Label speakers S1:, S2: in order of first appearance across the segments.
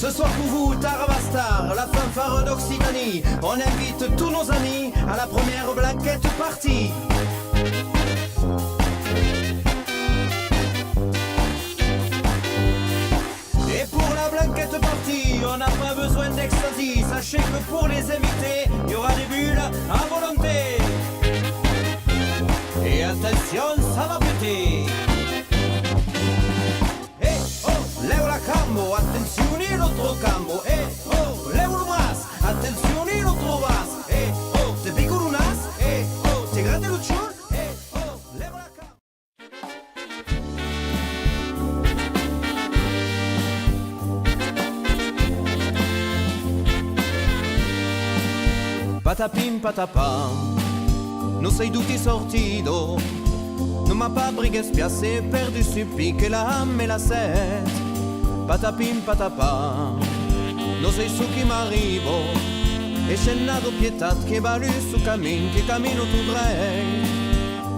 S1: Ce soir pour vous, Taravastar, la fanfare d'Occitanie. On invite tous nos amis à la première blanquette partie. Et pour la blanquette partie, on n'a pas besoin d'ecstasy. Sachez que pour les invités, il y aura des bulles à volonté. Et attention, ça va péter. Leo la cambo, attenzione l'altro cambo, leo il bras, attenzione l'altro bras, te pico un as, te grande lo chul, leo la cambo. Patapim patapam, non sei tutti sortito, non m'ha pas brighe spiasse per du suppi che la ame la set. Patapim patapam, non sei su chi m'arrivo, e c'è nato pietat che va lui su cammin, che cammino tu drei.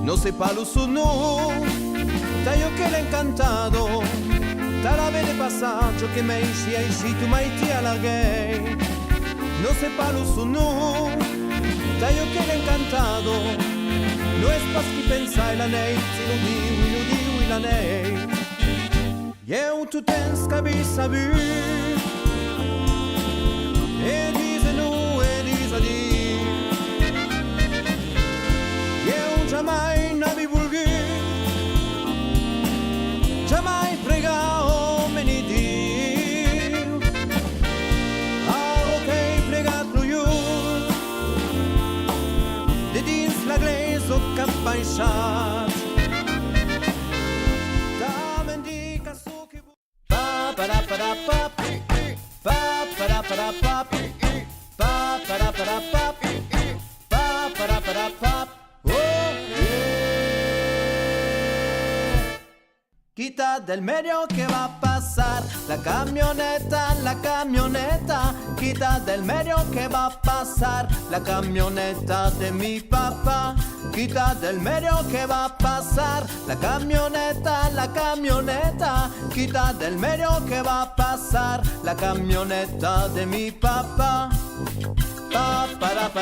S1: Non sei palo su no, da io che l'ho incantato, da la vede passaggio che mi esci tu mai ti allarghei. Non sei palo su no, da io che l'ho incantato, no es pas chi pensai la nei, si lo diui la nei. Eu tu tens cabeça vu, e dize nu, e dize di. Eu jamais n'avi vulgu, jamais prega omeni Dio. Aro che pregat lo iu, de dins la gleso campaixat. Quita del medio que va a pasar la camioneta, quita del medio que va a pasar la camioneta de mi papá. Quita del medio que va a pasar la camioneta, quita del medio que va a pasar la camioneta de mi papá. Pa para pa,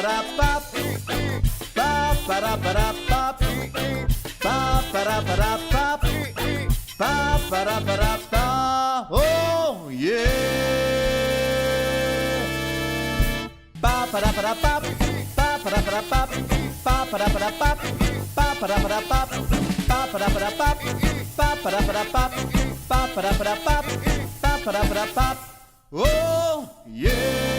S1: pa para pa, pa para pa, pa pa, oh yeah. Pa para pa, pa para pa, pa para pa, pa para pa, pa para pa, pa para pa, pa para pa, pa para pa, oh yeah.